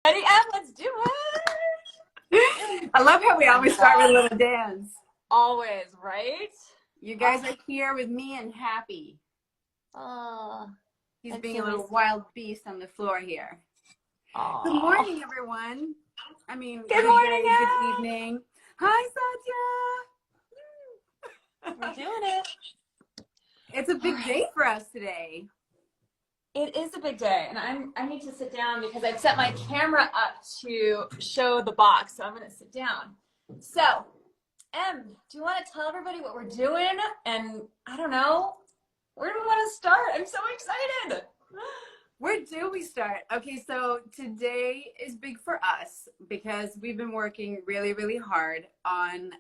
Ready, Em? Let's do it. I love how we always start with a little dance. Always, right? You guys are here with me and Happy. Oh, He's being a little wild beast on the floor here. oh. Good morning, everyone. I mean, Good morning, good Em. evening. Hi, Satya. We're doing it. It's a big day for us today. It is a big day, and I need to sit down because I've set my camera up to show the box, so I'm going to sit down. So, Em, do you want to tell everybody what we're doing? And I don't know, where do we want to start? I'm so excited. Where do we start? Okay, so today is big for us because we've been working really, really hard on,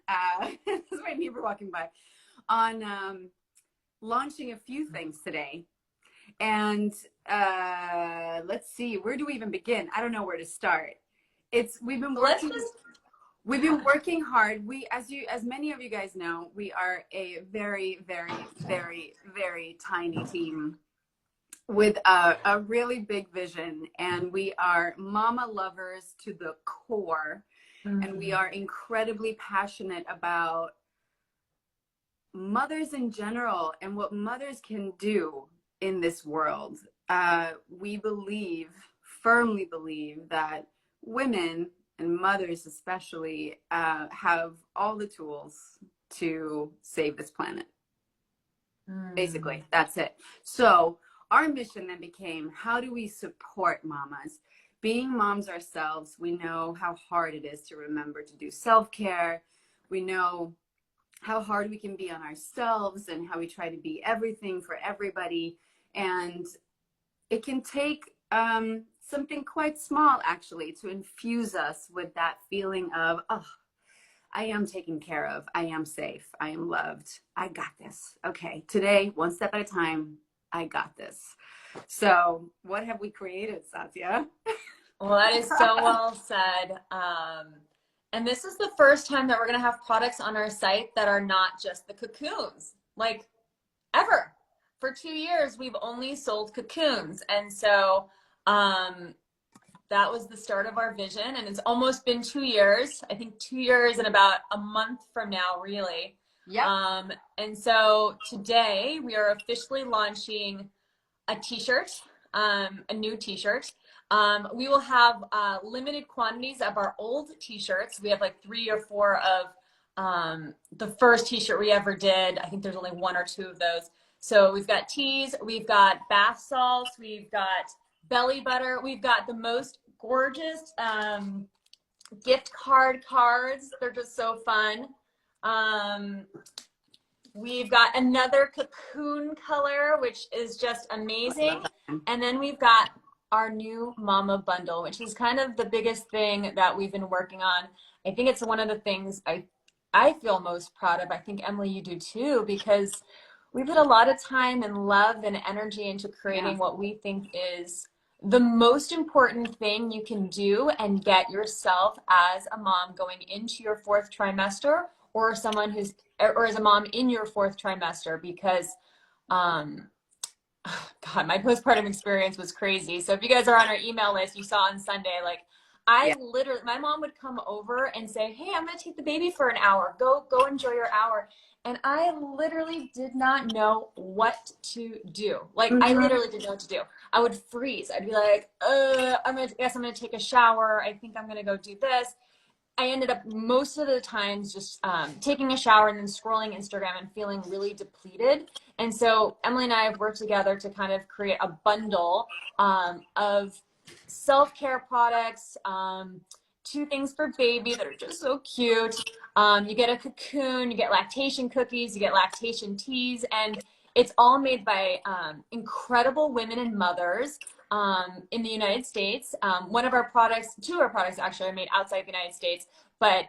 this is my neighbor walking by, on launching a few things today. And let's see, where do we even begin? I don't know where to start. We've been working hard. As many of you guys know, we are a very, very, very, very tiny team with a really big vision, and we are mama lovers to the core. And we are incredibly passionate about mothers in general and what mothers can do in this world. We firmly believe that women, and mothers especially, have all the tools to save this planet. Basically, that's it. So our mission then became, how do we support mamas? Being moms ourselves, we know how hard it is to remember to do self-care. We know how hard we can be on ourselves and how we try to be everything for everybody. And it can take something quite small, actually, to infuse us with that feeling of, oh, I am taken care of. I am safe. I am loved. I got this. Okay, today, one step at a time, I got this. So what have we created, Satya? Well, that is so well said. And this is the first time that we're going to have products on our site that are not just the cocoons, like ever. For 2 years, we've only sold cocoons. And so that was the start of our vision. And it's almost been 2 years. I think 2 years and about a month from now, really. Yeah. And so today we are officially launching a t-shirt, a new t-shirt. We will have limited quantities of our old t-shirts. We have like 3 or 4 of the first t-shirt we ever did. I think there's only 1 or 2 of those. So we've got teas, we've got bath salts, we've got belly butter, we've got the most gorgeous gift cards. They're just so fun. We've got another cocoon color, which is just amazing. And then we've got our new mama bundle, which is kind of the biggest thing that we've been working on. I think it's one of the things I feel most proud of. I think, Emily, you do too, because we put a lot of time and love and energy into creating what we think is the most important thing you can do and get yourself as a mom going into your 4th trimester, or someone or as a mom in your 4th trimester, because God, my postpartum experience was crazy. So if you guys are on our email list, you saw on Sunday, like literally, my mom would come over and say, hey, I'm going to take the baby for an hour. Go enjoy your hour. And I literally did not know what to do. Like, I literally didn't know what to do. I would freeze. I'd be like, I'm going to take a shower. I think I'm going to go do this. I ended up most of the times just taking a shower and then scrolling Instagram and feeling really depleted. And so Emily and I have worked together to kind of create a bundle of self-care products, 2 things for baby that are just so cute. You get a cocoon, you get lactation cookies, you get lactation teas, and it's all made by incredible women and mothers in the United States. 2 of our products actually are made outside the United States, but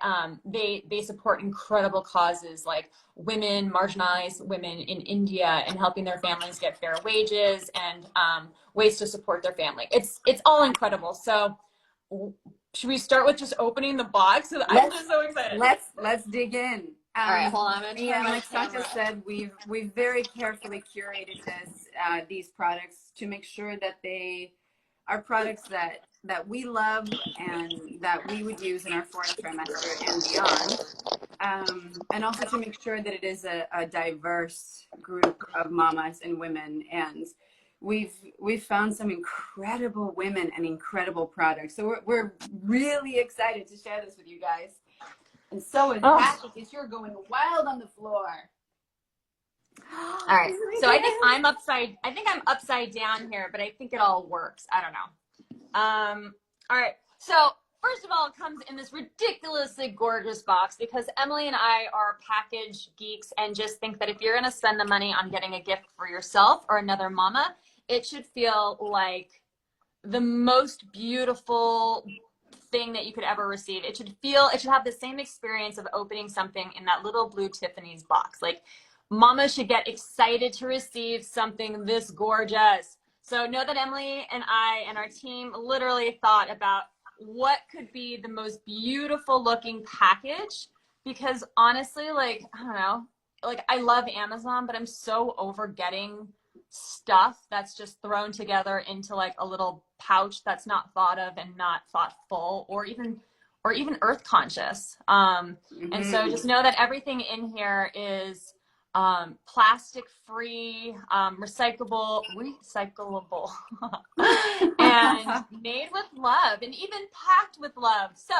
they support incredible causes like marginalized women in India, and helping their families get fair wages and ways to support their family. It's all incredible. So should we start with just opening the box? I'm just so excited. Let's dig in. All right, hold on. Like Sasha said, we've very carefully curated these products to make sure that they are products that that we love and that we would use in our fourth trimester and beyond. And also to make sure that it is a diverse group of mamas and women. And we've found some incredible women and incredible products. So we're really excited to share this with you guys. And so is Kathy, because you're going wild on the floor. All right. So I think I'm upside down here, but I think it all works. I don't know. All right. So first of all, it comes in this ridiculously gorgeous box because Emily and I are package geeks and just think that if you're going to spend the money on getting a gift for yourself or another mama, it should feel like the most beautiful thing that you could ever receive. It should have the same experience of opening something in that little blue Tiffany's box. Like, mama should get excited to receive something this gorgeous. So know that Emily and I and our team literally thought about what could be the most beautiful looking package, because honestly, like, I don't know, like, I love Amazon, but I'm so over getting stuff that's just thrown together into like a little pouch that's not thought of and not thoughtful or even earth conscious. And so just know that everything in here is plastic free, recyclable, and made with love and even packed with love. So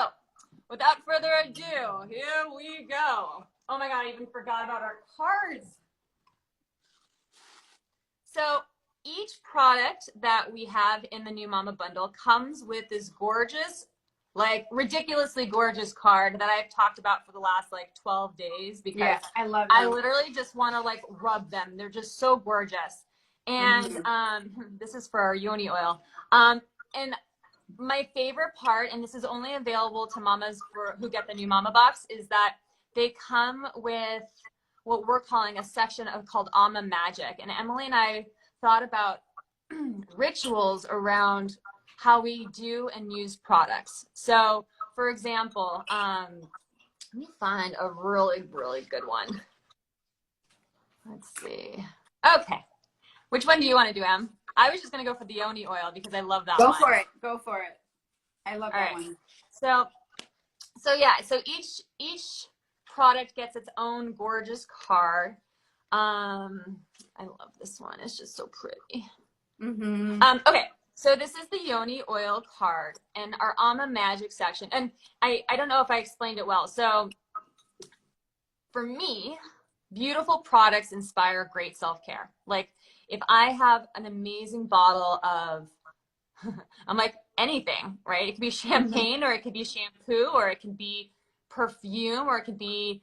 without further ado, here we go. Oh my God, I even forgot about our cards. So each product that we have in the new Mama Bundle comes with this gorgeous, like ridiculously gorgeous card that I've talked about for the last like 12 days because I love them. I literally just want to like rub them. They're just so gorgeous. And this is for our yoni oil. And my favorite part, and this is only available to mamas who get the new Mama box, is that they come with what we're calling a section called Amma Magic. And Emily and I thought about rituals around how we do and use products. So for example, let me find a really, really good one. Let's see. Okay. Which one do you want to do, Em? I was just going to go for the yoni oil because I love that one. Go for it. I love that one. So yeah, so each product gets its own gorgeous card. I love this one. It's just so pretty. Okay, so this is the yoni oil card and our Amma Magic section. And I don't know if I explained it well. So for me, beautiful products inspire great self-care. Like if I have an amazing bottle of, I'm like anything, right? It could be champagne or it could be shampoo or it could be perfume or it could be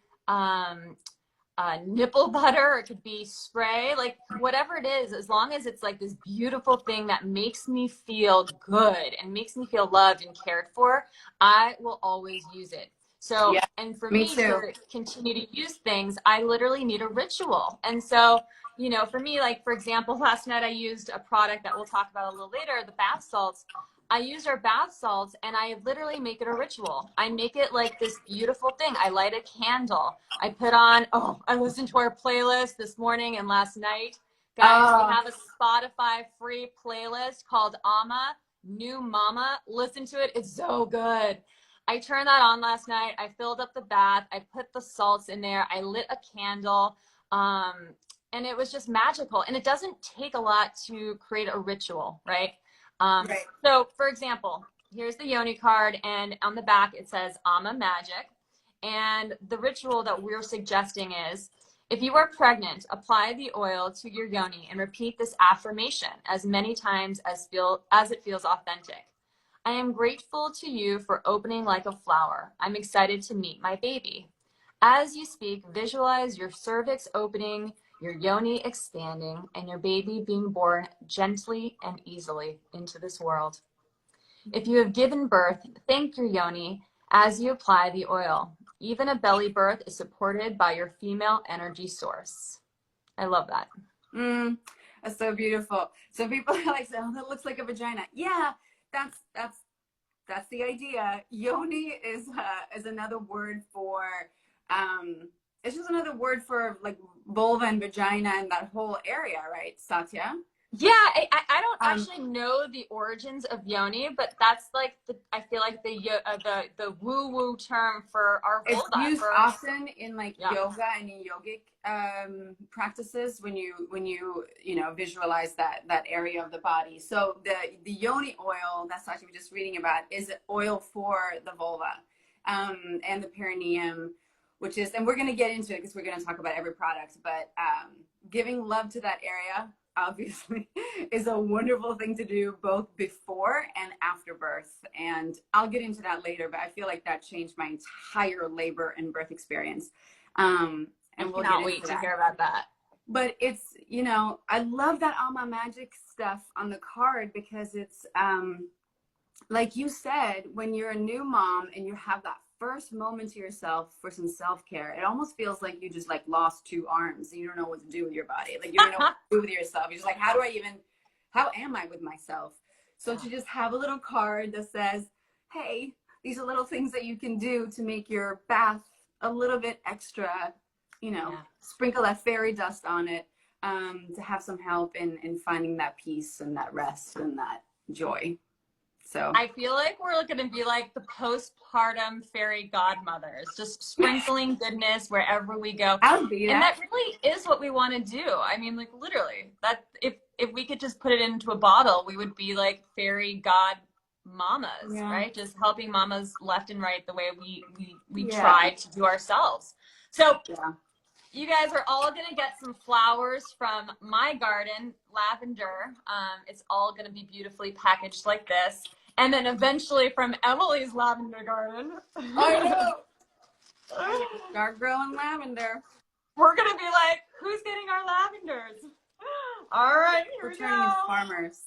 nipple butter or it could be spray, like whatever it is, as long as it's like this beautiful thing that makes me feel good and makes me feel loved and cared for, I will always use it. So, and for me to continue to use things, I literally need a ritual. And so, you know, for me, like for example, last night I used a product that we'll talk about a little later, the bath salts. I used our bath salts and I literally make it a ritual. I make it like this beautiful thing. I light a candle. I put on, I listened to our playlist this morning and last night. Guys, we have a Spotify free playlist called Amma, New Mama. Listen to it. It's so good. I turned that on last night. I filled up the bath. I put the salts in there. I lit a candle. And it was just magical. And it doesn't take a lot to create a ritual, right? So for example, here's the yoni card and on the back it says Amma Magic. And the ritual that we're suggesting is, if you are pregnant, apply the oil to your yoni and repeat this affirmation as many times as it feels authentic. I am grateful to you for opening like a flower. I'm excited to meet my baby. As you speak, visualize your cervix opening, your yoni expanding, and your baby being born gently and easily into this world. If you have given birth, thank your yoni as you apply the oil. Even a belly birth is supported by your female energy source. I love that. That's so beautiful. So people are like, oh, that looks like a vagina. Yeah, that's the idea. Yoni is another word for it's just another word for like vulva and vagina and that whole area, right, Satya? Yeah, I I don't actually know the origins of yoni, but that's like I feel like the woo woo term for our It's vulva. used often in like Yeah. yoga and in yogic practices when you know visualize that area of the body. So the yoni oil that's actually we're just reading about is oil for the vulva and the perineum, which is, and we're going to get into it because we're going to talk about every product, but giving love to that area obviously is a wonderful thing to do both before and after birth. And I'll get into that later, but I feel like that changed my entire labor and birth experience. And we'll cannot wait to hear about that. But it's, you know, I love that Alma Magic stuff on the card because it's, like you said, when you're a new mom and you have that first moment to yourself for some self-care, it almost feels like you just like lost two arms and you don't know what to do with your body. Like you don't know what to do with yourself. You're just like, how am I with myself? So to just have a little card that says, hey, these are little things that you can do to make your bath a little bit extra, you know, sprinkle that fairy dust on it, to have some help in finding that peace and that rest and that joy. So I feel like we're going to be like the postpartum fairy godmothers, just sprinkling goodness wherever we go. I'll be that. And that really is what we want to do. I mean, like literally, that if we could just put it into a bottle, we would be like fairy god mamas, right? Just helping mamas left and right the way we try to do ourselves. So you guys are all going to get some flowers from my garden, lavender. It's all going to be beautifully packaged like this. And then eventually from Emily's lavender garden. I know. Start growing lavender. We're going to be like, who's getting our lavenders? All right, here we go. Turning into farmers.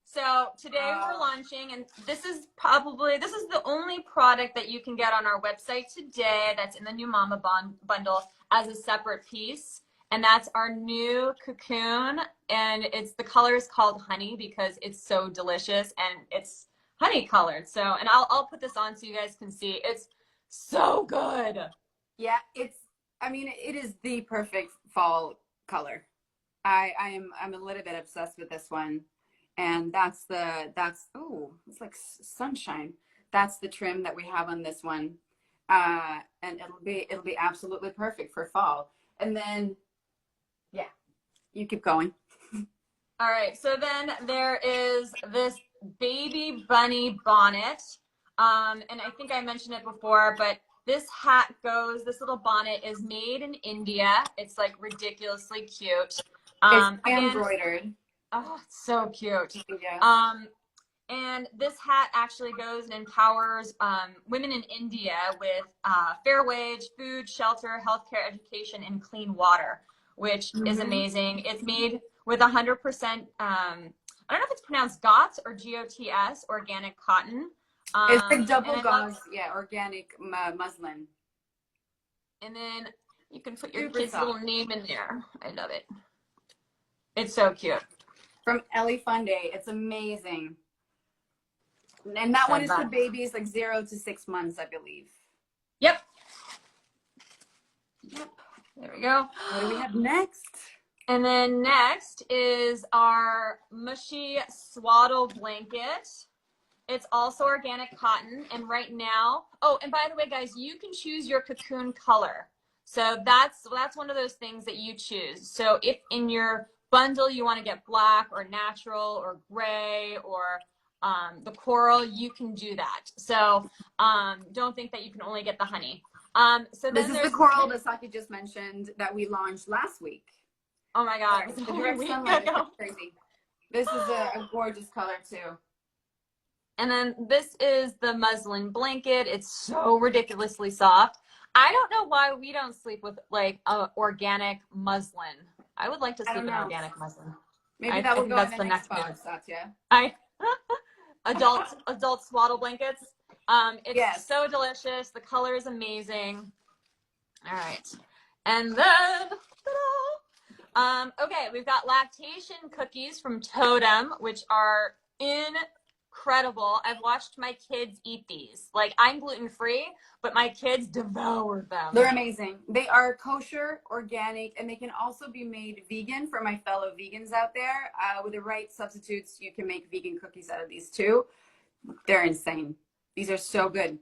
So today we're launching, and this is the only product that you can get on our website today that's in the new Mama bundle as a separate piece. And that's our new cocoon, and the color is called honey because it's so delicious and it's honey colored. So, and I'll put this on so you guys can see. It's so good. Yeah, I mean, it is the perfect fall color. I'm a little bit obsessed with this one. And oh, it's like sunshine. That's the trim that we have on this one. And it'll be absolutely perfect for fall. And then, yeah, you keep going. All right, so then there is this baby bunny bonnet. And I think I mentioned it before, but this little bonnet is made in India. It's like ridiculously cute. It's embroidered. Oh, it's so cute. Yeah. And this hat actually goes and empowers women in India with fair wage, food, shelter, healthcare, education, and clean water, which is amazing. It's made with 100%, I don't know if it's pronounced GOTS or GOTS, organic cotton. It's like double gauze, organic muslin. And then you can put your kid's little name in there. I love it. It's so cute. From Ellie Funde. It's amazing. And that one is for babies like 0 to 6 months, I believe. Yep. There we go. What do we have next? And then next is our mushy swaddle blanket. It's also organic cotton. And right now, oh, and by the way, guys, you can choose your cocoon color. So that's one of those things that you choose. So if in your bundle you want to get black or natural or gray or the coral, you can do that. So don't think that you can only get the honey. So this is the coral that Saki just mentioned that we launched last week. Oh my God. Right. The direct sunlight is crazy. This is a gorgeous color too. And then this is the muslin blanket. It's so ridiculously soft. I don't know why we don't sleep with like organic muslin. I would like to sleep in organic muslin. Maybe that will go in the next box, Satya. Adult swaddle blankets. It's so delicious. The color is amazing. All right. And then, okay, we've got lactation cookies from Totem, which are incredible. I've watched my kids eat these. Like, I'm gluten-free, but my kids devour them. They're amazing. They are kosher, organic, and they can also be made vegan for my fellow vegans out there. With the right substitutes, you can make vegan cookies out of these too. They're insane. These are so good.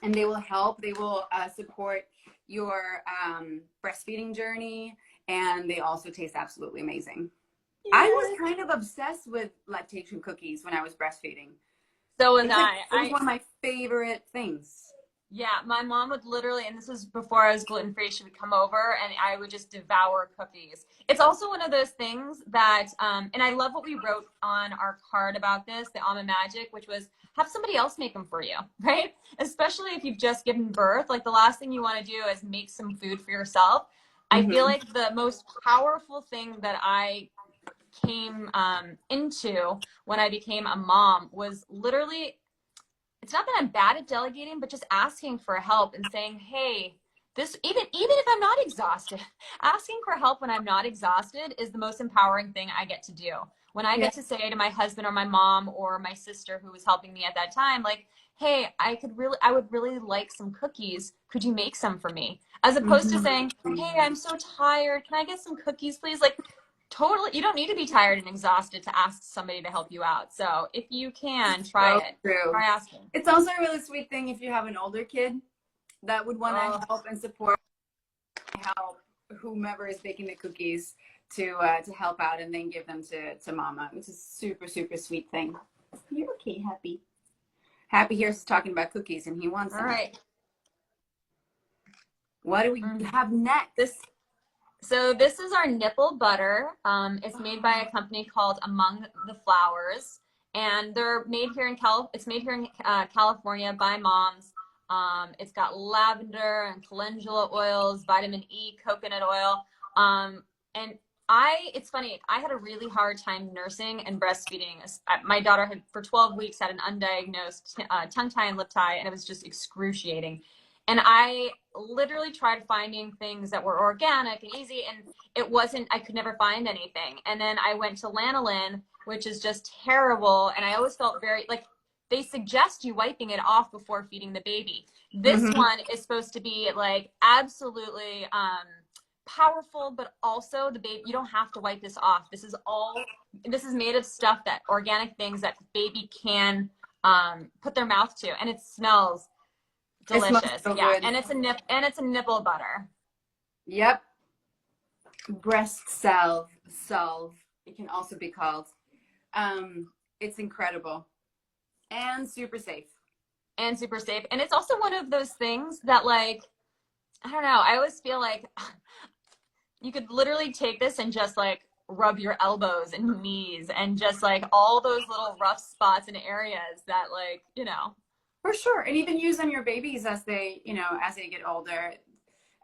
And they will help. They will support your breastfeeding journey. And they also taste absolutely amazing. Yes. I was kind of obsessed with lactation cookies when I was breastfeeding. So was it was one of my favorite things. Yeah, my mom would literally, and this was before I was gluten-free, she would come over and I would just devour cookies. It's also one of those things that, and I love what we wrote on our card about this, the Almond Magic, which was have somebody else make them for you, right? Especially if you've just given birth, like the last thing you want to do is make some food for yourself. I feel like the most powerful thing that I came into when I became a mom was literally, it's not that I'm bad at delegating, but just asking for help and saying, hey, this, even if I'm not exhausted, asking for help when I'm not exhausted is the most empowering thing I get to do. When I get to say to my husband or my mom or my sister who was helping me at that time, like, hey, I would really like some cookies. Could you make some for me? As opposed to saying, hey, I'm so tired. Can I get some cookies, please? Like, totally, you don't need to be tired and exhausted to ask somebody to help you out. So if you can, try it. True. Try asking. It's also a really sweet thing if you have an older kid that would want to help and support, help whomever is baking the cookies to help out and then give them to mama, which is a super, super sweet thing. You're okay, Happy. Happy here is talking about cookies and he wants them. All right. What do we have next? So this is our nipple butter. It's made by a company called Among the Flowers, and they're made here in California by moms. It's got lavender and calendula oils, vitamin E, coconut oil, and it's funny, I had a really hard time nursing and breastfeeding. My daughter had, for 12 weeks, had an undiagnosed tongue tie and lip tie, and it was just excruciating. And I literally tried finding things that were organic and easy, and I could never find anything. And then I went to lanolin, which is just terrible. And I always felt like they suggest you wiping it off before feeding the baby. This one is supposed to be like absolutely powerful, but also the baby, you don't have to wipe this off. This is made of stuff organic things that baby can put their mouth to, and it smells delicious. So yeah, good. And it's a nipple butter. Yep. Breast salve, it can also be called. It's incredible and super safe. And it's also one of those things that, like, I don't know, I always feel like you could literally take this and just like rub your elbows and knees and just like all those little rough spots and areas that, like, you know. For sure. And even use on your babies as they get older.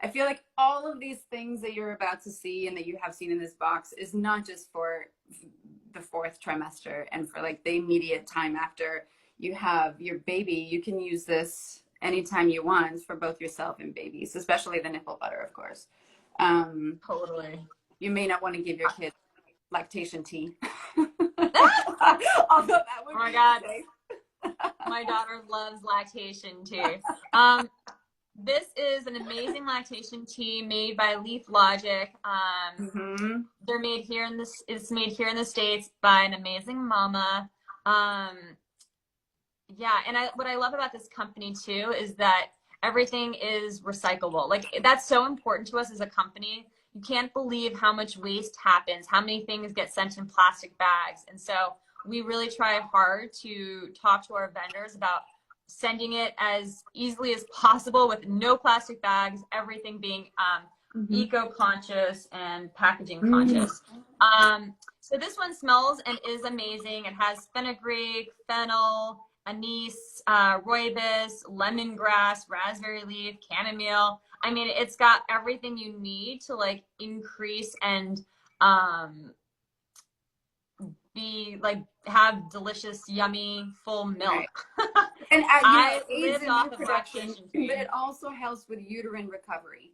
I feel like all of these things that you're about to see and that you have seen in this box is not just for the 4th trimester and for like the immediate time after you have your baby. You can use this anytime you want for both yourself and babies, especially the nipple butter, of course. Totally. You may not want to give your kids lactation tea. Although that would be God. My daughter loves lactation tea. This is an amazing lactation tea made by Leaf Logic. They're made here it's made here in the States by an amazing mama. Yeah, and what I love about this company too is that everything is recyclable. Like, that's so important to us as a company. You can't believe how much waste happens, how many things get sent in plastic bags. And so we really try hard to talk to our vendors about sending it as easily as possible with no plastic bags, everything being eco-conscious and packaging conscious. So this one smells and is amazing. It has fenugreek, fennel, anise, rooibos, lemongrass, raspberry leaf, chamomile. I mean, it's got everything you need to like increase and be like have delicious, yummy, full milk. Right. And I lived off of lactation tea. But it also helps with uterine recovery,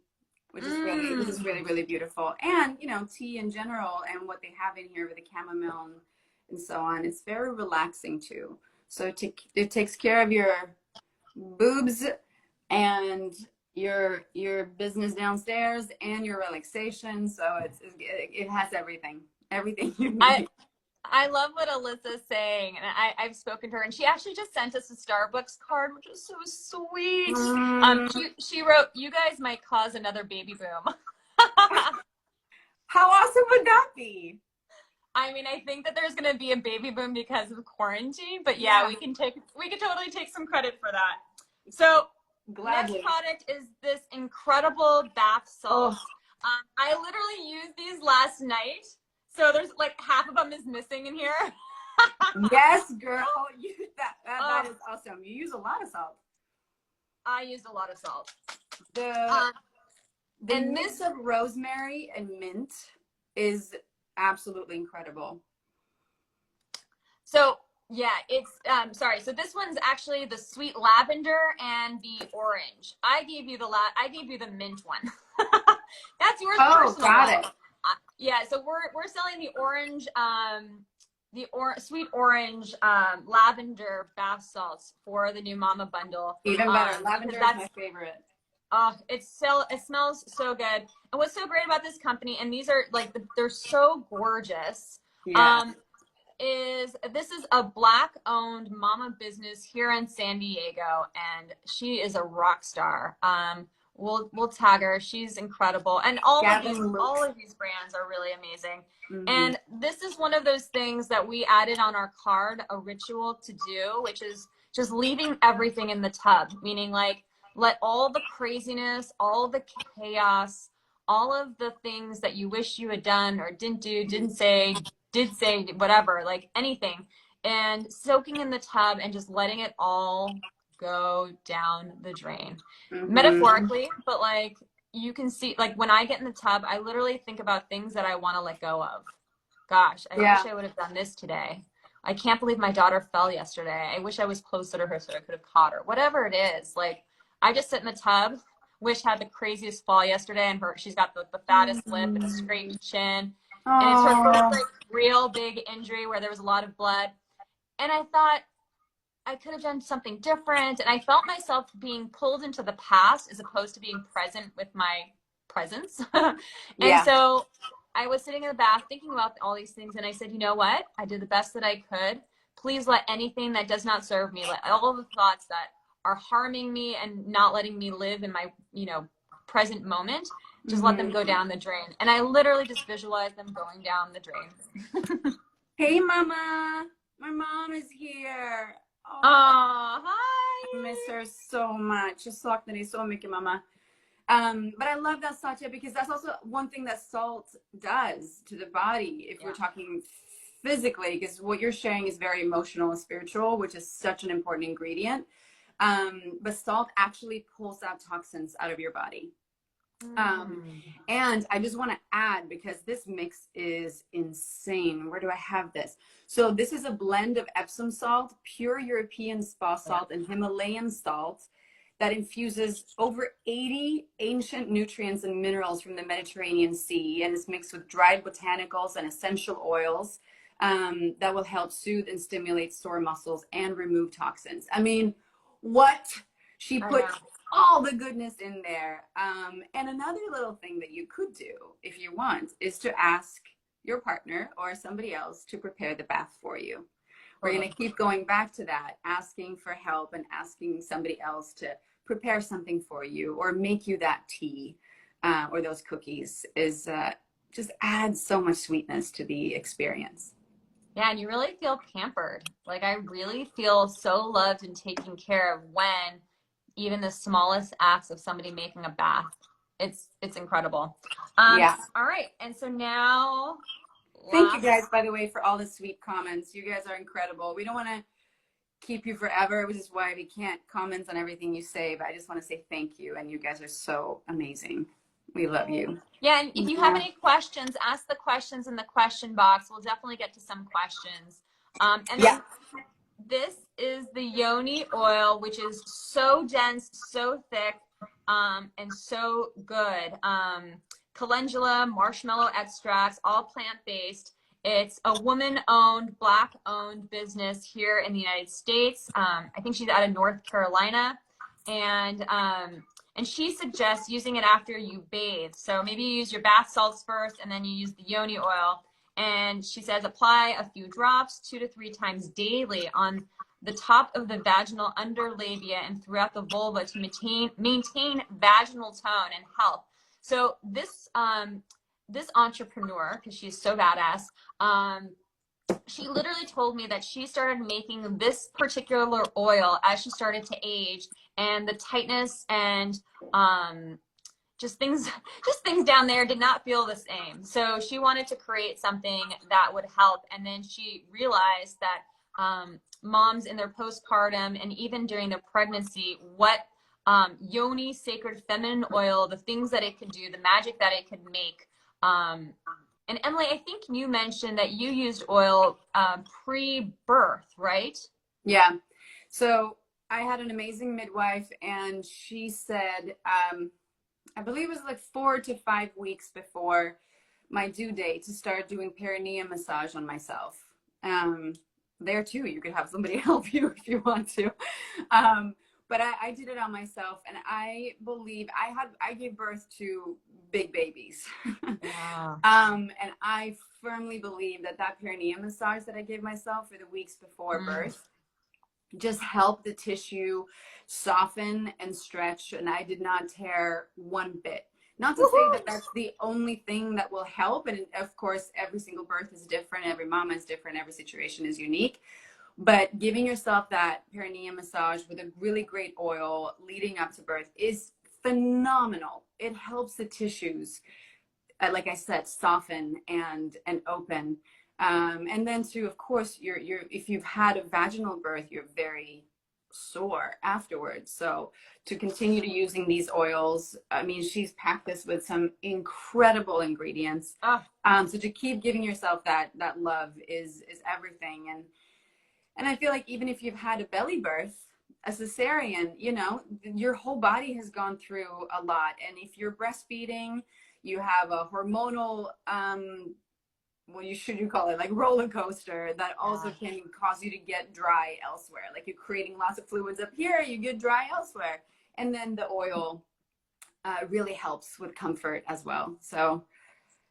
which is really, really beautiful. And tea in general and what they have in here with the chamomile and so on, it's very relaxing too. So it takes care of your boobs and your business downstairs and your relaxation. So it has everything you I need. I love what Alyssa's saying, and I've spoken to her, and she actually just sent us a Starbucks card, which is so sweet. Mm, She wrote, "You guys might cause another baby boom." how awesome would that be? I mean, I think that there's going to be a baby boom because of quarantine, but yeah, Yeah, we can totally take some credit for that. So, next gladly. product is this incredible bath Oh, salts. I literally used these last night, so there's like half of them is missing in here. yes, girl. That Oh, is awesome. You use a lot of salt. I used a lot of salt. The Um, the and mix this, of rosemary and mint is absolutely incredible. so yeah, it's sorry. So this one's actually the sweet lavender and the orange. I gave you the mint one. That's yours Oh, personal got one. it. Yeah, so we're selling the orange sweet orange lavender bath salts for the new mama bundle Even better. because Lavender is that's my favorite. it smells so good. And what's so great about this company, and these are like they're so gorgeous. Yeah. Um, this is a black owned mama business here in San Diego, and she is a rock star. We'll tag her. She's incredible, and Gavin all looks. of these brands are really amazing. Mm-hmm. And this is one of those things that we added on our card, a ritual to do, which is just leaving everything in the tub, meaning like let all the craziness, all the chaos, all of the things that you wish you had done or didn't do, didn't say, did say, whatever, like anything, and soaking in the tub and just letting it all go down the drain. Mm-hmm. Metaphorically, but like you can see, like when I get in the tub, I literally think about things that I want to let go of. Gosh, I Yeah. wish I would have done this today. I can't believe my daughter fell yesterday. I wish I was closer to her so I could have caught her. Whatever it is, like I just sit in the tub. Wish had the craziest fall yesterday, and she's got the fattest lip and a Mm-hmm. scraped chin, and it's her first Oh. like real big injury where there was a lot of blood. And I thought I could have done something different, and I felt myself being pulled into the past as opposed to being present with my presence. And Yeah. so I was sitting in the bath thinking about all these things, and I said, you know what? I did the best that I could. Please let anything that does not serve me, let all the thoughts that are harming me and not letting me live in my, present moment, just let them Mm-hmm. go down the drain. And I literally just visualized them going down the drain. Hey, Mama. My mom is here. Oh, Oh, I miss hi. her so much. Jag saknar dig så mycket, Mama. But I love that, Satya, because that's also one thing that salt does to the body if we're Yeah, talking physically, because what you're sharing is very emotional and spiritual, which is such an important ingredient. But salt actually pulls out toxins out of your body. Um, mm. and I just want to add, because this mix is insane. Where do I have this? So this is a blend of Epsom salt, pure European spa Yeah. salt, and Himalayan salt that infuses over 80 ancient nutrients and minerals from the Mediterranean Sea, and is mixed with dried botanicals and essential oils that will help soothe and stimulate sore muscles and remove toxins. I mean, what? She I put know. all the goodness in there. And another little thing that you could do if you want is to ask your partner or somebody else to prepare the bath for you. We're going Totally. to keep going back to that, asking for help and asking somebody else to prepare something for you or make you that tea or those cookies is just adds so much sweetness to the experience. Yeah, and you really feel pampered. Like I really feel so loved and taken care of when even the smallest acts of somebody making a bath. It's incredible. Yeah. All right. And so now Thank you guys, last by the way, for all the sweet comments. You guys are incredible. We don't want to keep you forever, which is why we can't comment on everything you say, but I just want to say thank you. And you guys are so amazing. We love you. yeah, and if you have Yeah. any questions, ask the questions in the question box. We'll definitely get to some questions. And Yeah. then this is the yoni oil, which is so dense, so thick, and so good. Calendula, marshmallow extracts, all plant-based. It's a woman-owned, Black-owned business here in the United States. I think she's out of North Carolina, and she suggests using it after you bathe. So maybe you use your bath salts first, and then you use the yoni oil. And she says apply a few drops 2 to 3 times daily on the top of the vaginal underlabia and throughout the vulva to maintain vaginal tone and health. So this entrepreneur, because she's so badass, she literally told me that she started making this particular oil as she started to age, and the tightness and just things down there did not feel the same. So she wanted to create something that would help, and then she realized that moms in their postpartum and even during their pregnancy, what yoni sacred feminine oil, the things that it could do, the magic that it could make. And Emily, I think you mentioned that you used oil pre-birth, right? Yeah. So I had an amazing midwife, and she said, I believe it was like 4 to 5 weeks before my due date, to start doing perineum massage on myself. There too, you could have somebody help you if you want to. But I did it on myself, and I believe I gave birth to big babies. Wow. And I firmly believe that perineum massage that I gave myself for the weeks before birth just helped the tissue soften and stretch, and I did not tear one bit. Not to say that that's the only thing that will help, and of course every single birth is different, every mama is different, every situation is unique, but giving yourself that perineum massage with a really great oil leading up to birth is phenomenal. It helps the tissues, like I said, soften and open. And then too, of course, if you've had a vaginal birth, you're very sore afterwards. So to continue to using these oils, I mean, she's packed this with some incredible ingredients. So to keep giving yourself that love is everything. And I feel like even if you've had a belly birth, a cesarean, you know, your whole body has gone through a lot. And if you're breastfeeding, you have a hormonal, you call it, like roller coaster that also can cause you to get dry elsewhere. Like you're creating lots of fluids up here, you get dry elsewhere. And then the oil really helps with comfort as well. So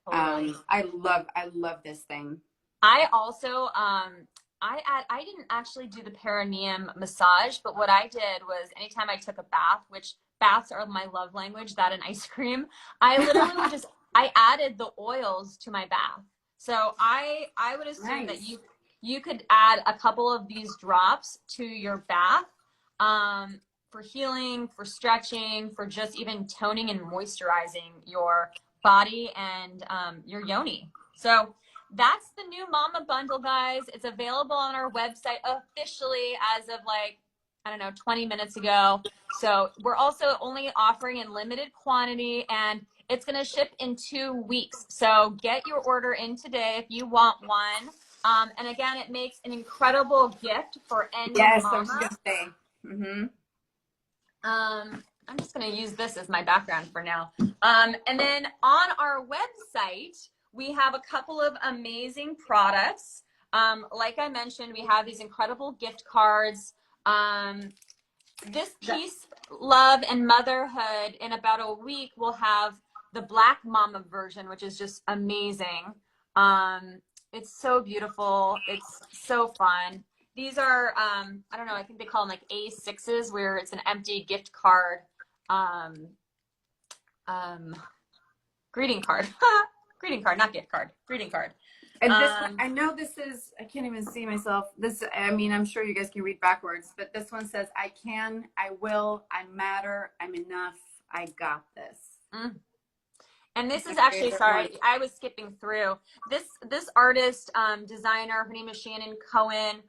I love this thing. I also, I didn't actually do the perineum massage, but what I did was anytime I took a bath, which baths are my love language, that and ice cream, I literally would I added the oils to my bath. So I would assume that you could add a couple of these drops to your bath for healing, for stretching, for just even toning and moisturizing your body and your yoni. So that's the new Mama Bundle, guys. It's available on our website officially as of like, I don't know, 20 minutes ago. So we're also only offering in limited quantity, and it's going to ship in 2 weeks. So get your order in today if you want one. And again, it makes an incredible gift for any mama. I was going to say. I'm just going to use this as my background for now. And then on our website, we have a couple of amazing products. Like I mentioned, we have these incredible gift cards. This piece, Love and Motherhood, in about a week, we'll have the Black Mama version, which is just amazing. It's so beautiful. It's so fun. These are, I don't know, I think they call them like A6s, where it's an empty gift card, greeting card. Greeting card, not gift card, greeting card. And this one, I know this is, I can't even see myself. This, I mean, I'm sure you guys can read backwards, but this one says, I can, I will, I matter, I'm enough, I got this. And this is actually, sorry, I was skipping through. This artist, designer, her name is Shannon Cohen.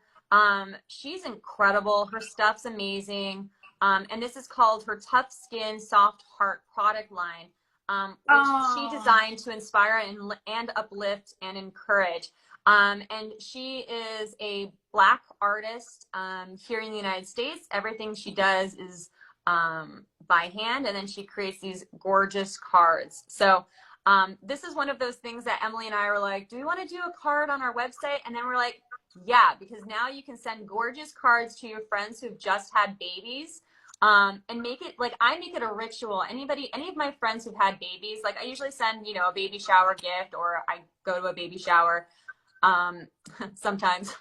She's incredible. Her stuff's amazing. And this is called her Tough Skin Soft Heart product line. Which she designed to inspire and uplift and encourage. And she is a Black artist here in the United States. Everything she does is by hand, and then she creates these gorgeous cards. So This is one of those things that Emily and I were like, do we want to do a card on our website? And then we're like, yeah, because now you can send gorgeous cards to your friends who've just had babies. And make it like, I make it a ritual. Any of my friends who've had babies, like I usually send, a baby shower gift, or I go to a baby shower, sometimes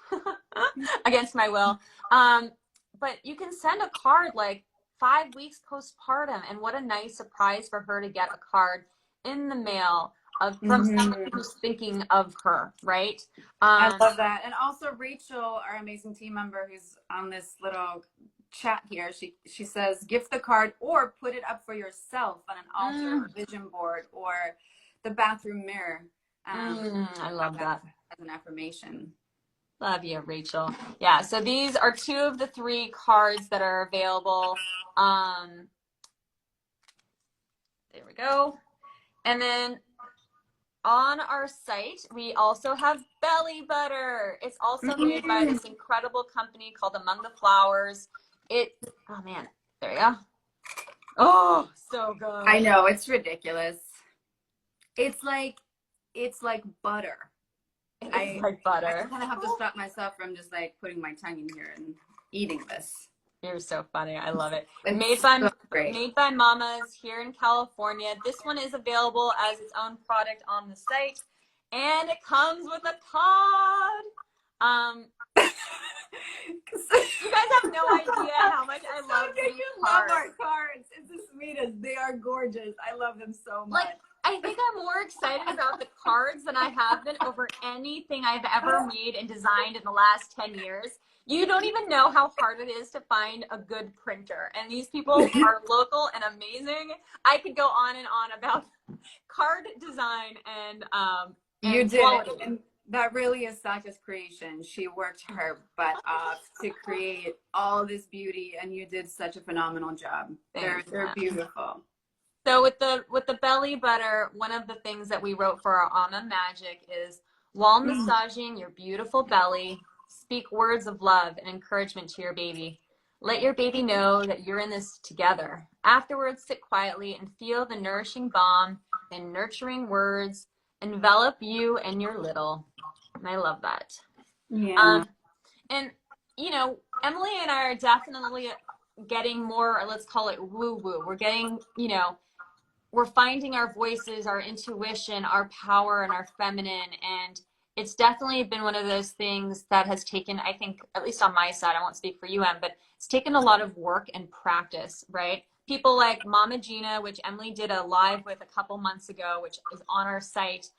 against my will. But you can send a card like 5 weeks postpartum, and what a nice surprise for her to get a card in the mail from somebody who's thinking of her, right? I love that. And also Rachel, our amazing team member who's on this little chat here, she says gift the card or put it up for yourself on an altar or vision board or the bathroom mirror. I love that as an affirmation. Love you, Rachel. Yeah, so these are 2 of the 3 cards that are available. There we go. And then on our site, we also have belly butter. It's also made by this incredible company called Among the Flowers. Oh man, there we go. Oh, so good. I know, it's ridiculous. It's like butter. It's like butter. I kind of have to stop myself from just like putting my tongue in here and eating this. You're so funny. I love it. It's Made by mamas here in California. This one is available as its own product on the site, and it comes with a card. You guys have no idea how much I love these cards. Love our cards. It's the sweetest. They are gorgeous. I love them so much. Like, I think I'm more excited about the cards than I have been over anything I've ever made and designed in the last 10 years. You don't even know how hard it is to find a good printer. And these people are local and amazing. I could go on and on about card design and you did quality. And that really is Sasha's creation. She worked her butt off to create all this beauty, and you did such a phenomenal job. They're beautiful. So with the belly butter, one of the things that we wrote for our Alma Magic is, while massaging your beautiful belly, speak words of love and encouragement to your baby. Let your baby know that you're in this together. Afterwards, sit quietly and feel the nourishing balm and nurturing words envelop you and your little. And I love that. Yeah. And, Emily and I are definitely getting more, let's call it woo-woo. We're getting, we're finding our voices, our intuition, our power, and our feminine. And it's definitely been one of those things that has taken, I think, at least on my side, I won't speak for you, Em, but it's taken a lot of work and practice, right? People like Mama Gina, which Emily did a live with a couple months ago, which is on our site.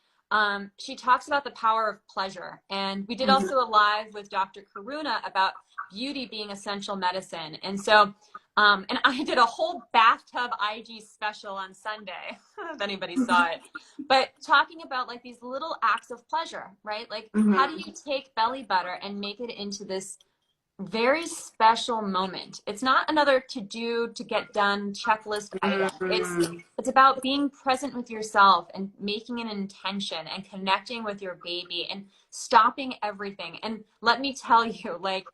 She talks about the power of pleasure. And we did also a live with Dr. Karuna about beauty being essential medicine. And so, and I did a whole bathtub IG special on Sunday, if anybody saw it, but talking about like these little acts of pleasure, right? Like, how do you take belly butter and make it into this very special moment? It's not another to do, to get done checklist item. It's about being present with yourself and making an intention and connecting with your baby and stopping everything. And let me tell you, like,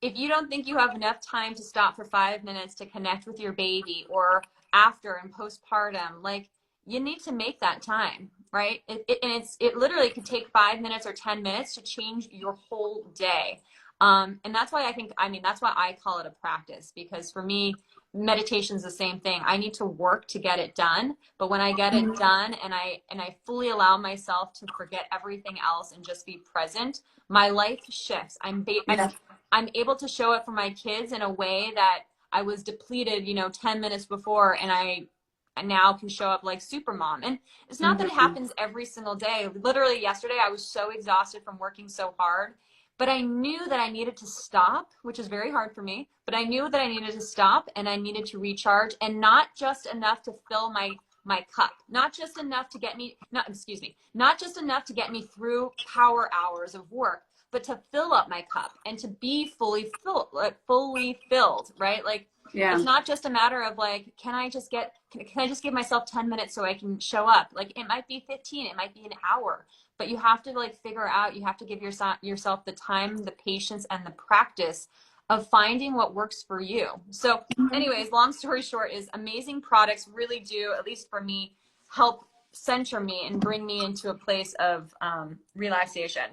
if you don't think you have enough time to stop for 5 minutes to connect with your baby, or after and postpartum, like, you need to make that time, right? It literally could take 5 minutes or 10 minutes to change your whole day. And that's why that's why I call it a practice, because for me, meditation is the same thing. I need to work to get it done, but when I get it done and I fully allow myself to forget everything else and just be present, my life shifts. I'm able to show up for my kids in a way that I was depleted, 10 minutes before, and I now can show up like super mom. And it's not that it happens every single day. Literally yesterday, I was so exhausted from working so hard, but I knew that I needed to stop, which is very hard for me, but I knew that I needed to stop and I needed to recharge, and not just enough to fill my cup, not just enough to get me, not just enough to get me through power hours of work, but to fill up my cup and to be fully filled, right? Like, it's not just a matter of like, can I just give myself 10 minutes so I can show up? Like, it might be 15, it might be an hour, but you have to like figure out, you have to give yourself the time, the patience, and the practice of finding what works for you. So anyways, long story short is, amazing products really do, at least for me, help center me and bring me into a place of relaxation.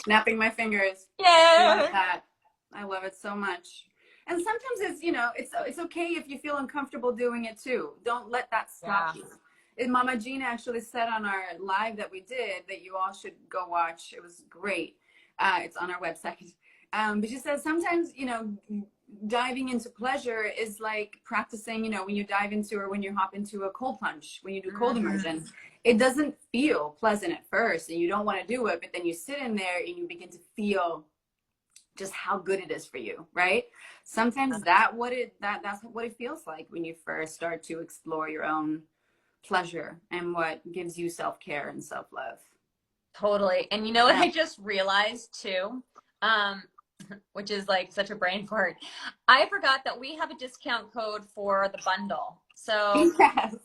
Snapping my fingers. Yeah. Love that. I love it so much. And sometimes it's, you know, it's okay if you feel uncomfortable doing it too. Don't let that stop you. And Mama Jean actually said on our live that we did that you all should go watch. It was great. It's on our website. But she says sometimes, you know, diving into pleasure is like practicing, you know, when you dive into or when you hop into a cold plunge, when you do cold immersion, it doesn't feel pleasant at first and you don't want to do it, but then you sit in there and you begin to feel just how good it is for you, right? Sometimes that's what it feels like when you first start to explore your own pleasure and what gives you self-care and self-love. Totally. And you know what I just realized too? Which is like such a brain fart. I forgot that we have a discount code for the bundle. So yes.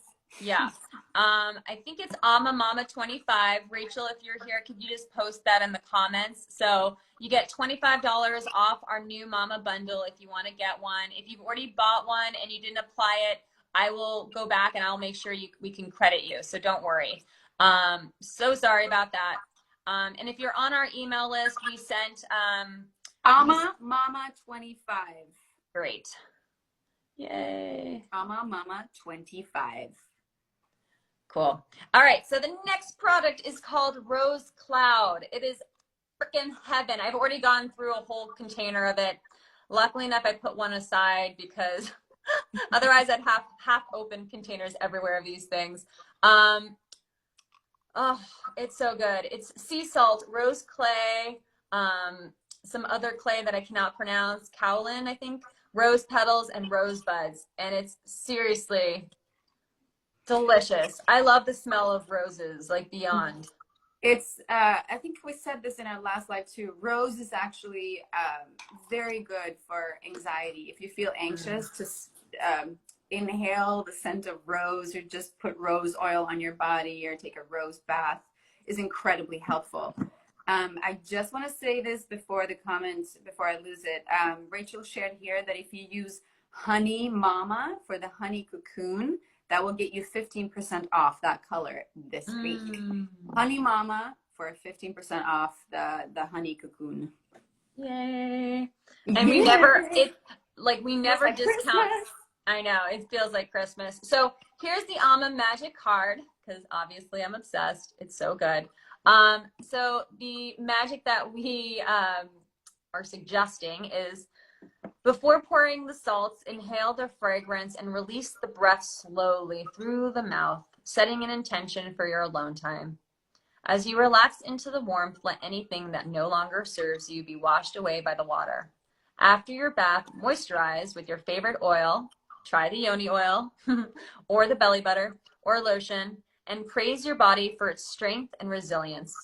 yeah. I think it's Ama Mama 25. Rachel, if you're here, could you just post that in the comments? So you get $25 off our new Mama bundle if you want to get one. If you've already bought one and you didn't apply it, I will go back and I'll make sure we can credit you. So don't worry. So sorry about that. And if you're on our email list, we sent Ama Mama 25. Great. Yay. Ama Mama 25. Cool. All right. So the next product is called Rose Cloud. It is freaking heaven. I've already gone through a whole container of it. Luckily enough, I put one aside because otherwise I'd have half open containers everywhere of these things. Oh, it's so good. It's sea salt, rose clay, some other clay that I cannot pronounce, kaolin, I think, rose petals, and rose buds. And it's seriously delicious. I love the smell of roses, like beyond. It's, I think we said this in our last live too. Rose is actually very good for anxiety. If you feel anxious, to inhale the scent of rose or just put rose oil on your body or take a rose bath is incredibly helpful. I just want to say this before the comments, before I lose it. Rachel shared here that if you use Honey Mama for the honey cocoon, that will get you 15% off that color this week. Honey Mama for 15% off the honey cocoon. Yay. And we never discount. Christmas. I know, it feels like Christmas. So here's the Ama Magic card, because obviously I'm obsessed. It's so good. So the magic that we are suggesting is before pouring the salts, inhale the fragrance and release the breath slowly through the mouth, setting an intention for your alone time. As you relax into the warmth, let anything that no longer serves you be washed away by the water. After your bath, moisturize with your favorite oil. Try the yoni oil or the belly butter or lotion, and praise your body for its strength and resilience.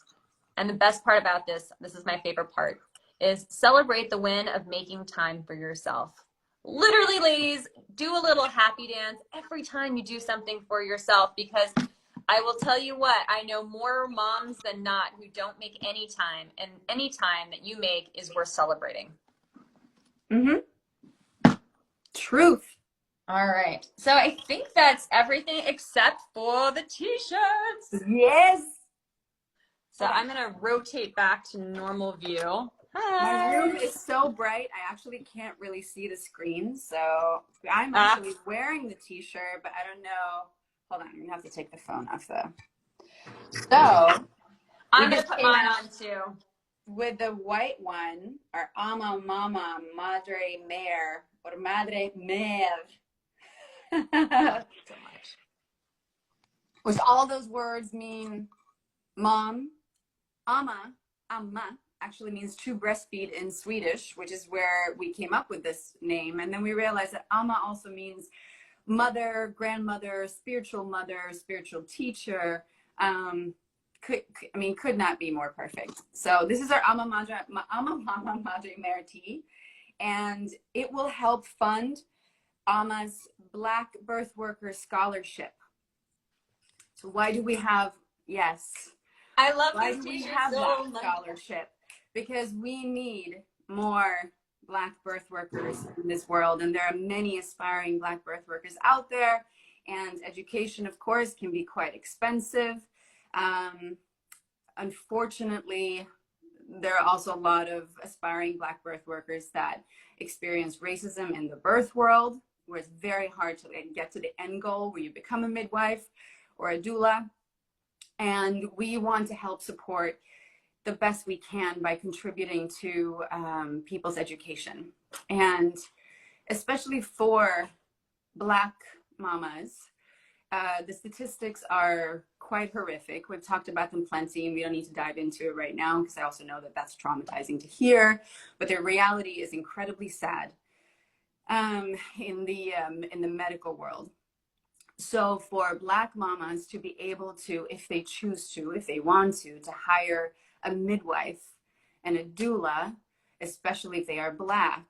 And the best part about this is my favorite part, is celebrate the win of making time for yourself. Literally, ladies, do a little happy dance every time you do something for yourself, because I will tell you what, I know more moms than not who don't make any time, and any time that you make is worth celebrating. Truth. All right. So I think that's everything except for the t-shirts. Yes. So I'm going to rotate back to normal view. My room is so bright, I actually can't really see the screen. So I'm actually wearing the t-shirt, but I don't know. Hold on, I'm going to have to take the phone off the. So I'm going to put mine on too. With the white one, our Ama Mama Madre Mare or Madre Mare. So much. Which all those words mean mom. Amma actually means to breastfeed in Swedish, which is where we came up with this name. And then we realized that Amma also means mother, grandmother, spiritual teacher. Could not be more perfect. So this is our Ama Mama Madre Mare tea, and it will help fund Ama's Black Birth Worker Scholarship. So why do we have, yes. I love why this do we t-shirt have so that much. scholarship? Because we need more Black birth workers in this world. And there are many aspiring Black birth workers out there. And education, of course, can be quite expensive. Unfortunately, there are also a lot of aspiring Black birth workers that experience racism in the birth world, where it's very hard to get to the end goal where you become a midwife or a doula. And we want to help support the best we can by contributing to people's education. And especially for Black mamas, the statistics are quite horrific. We've talked about them plenty, and we don't need to dive into it right now because I also know that that's traumatizing to hear. But the reality is incredibly sad in the medical world. So for Black mamas to be able to, if they choose to, if they want to hire a midwife and a doula, especially if they are Black,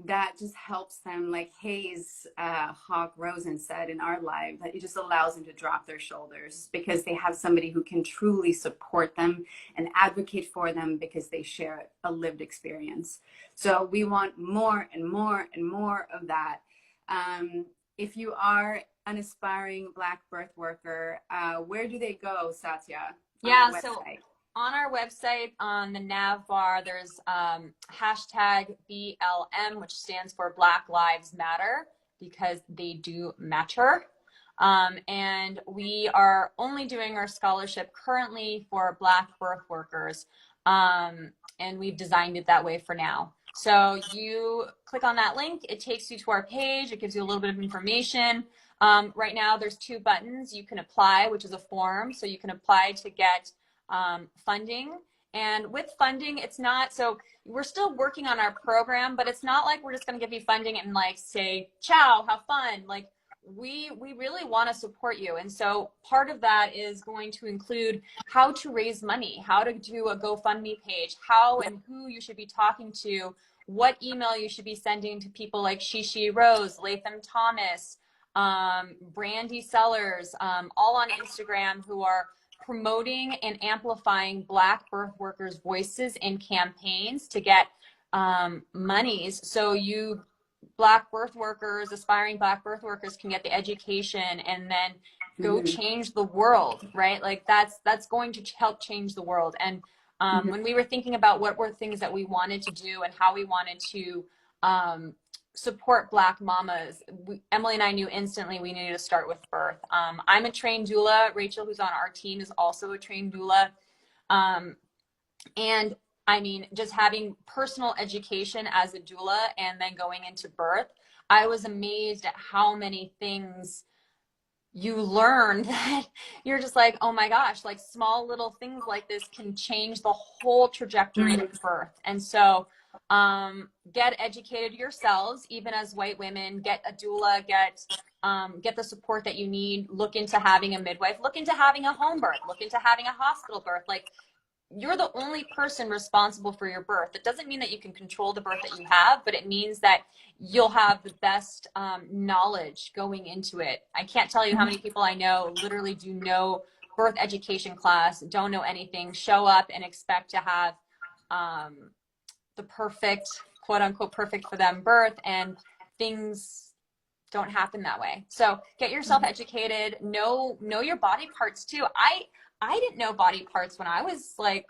that just helps them, like Hayes Hawk Rosen said in our live, that it just allows them to drop their shoulders because they have somebody who can truly support them and advocate for them because they share a lived experience. So we want more and more and more of that. If you are an aspiring Black birth worker, where do they go, Satya? Yeah, so on our website, on the nav bar, there's hashtag BLM, which stands for Black Lives Matter, because they do matter. And we are only doing our scholarship currently for Black birth workers. And we've designed it that way for now. So you click on that link, it takes you to our page, it gives you a little bit of information. Right now there's 2 buttons. You can apply, which is a form. So you can apply to get funding. And with funding, it's not, so we're still working on our program, but it's not like we're just going to give you funding and like say, ciao, have fun. Like we really want to support you. And so part of that is going to include how to raise money, how to do a GoFundMe page, how and who you should be talking to, what email you should be sending to people like Shishi Rose, Latham Thomas, Brandy Sellers, all on Instagram, who are promoting and amplifying Black birth workers' voices in campaigns to get monies. So you Black birth workers, aspiring Black birth workers, can get the education and then go change the world, right? Like that's going to help change the world. And when we were thinking about what were things that we wanted to do and how we wanted to support Black mamas, Emily and I knew instantly we needed to start with birth. I'm a trained doula. Rachel, who's on our team, is also a trained doula. And I mean, just having personal education as a doula and then going into birth, I was amazed at how many things you learn that you're just like, oh my gosh, like small little things like this can change the whole trajectory of birth. And so get educated yourselves, even as white women, get a doula, get the support that you need, look into having a midwife, look into having a home birth, look into having a hospital birth. Like, you're the only person responsible for your birth. It doesn't mean that you can control the birth that you have, but it means that you'll have the best knowledge going into it. I can't tell you how many people I know literally do no birth education class, don't know anything, show up and expect to have the perfect, quote unquote, perfect for them birth, and things don't happen that way. So get yourself educated, know your body parts too. I didn't know body parts when I was like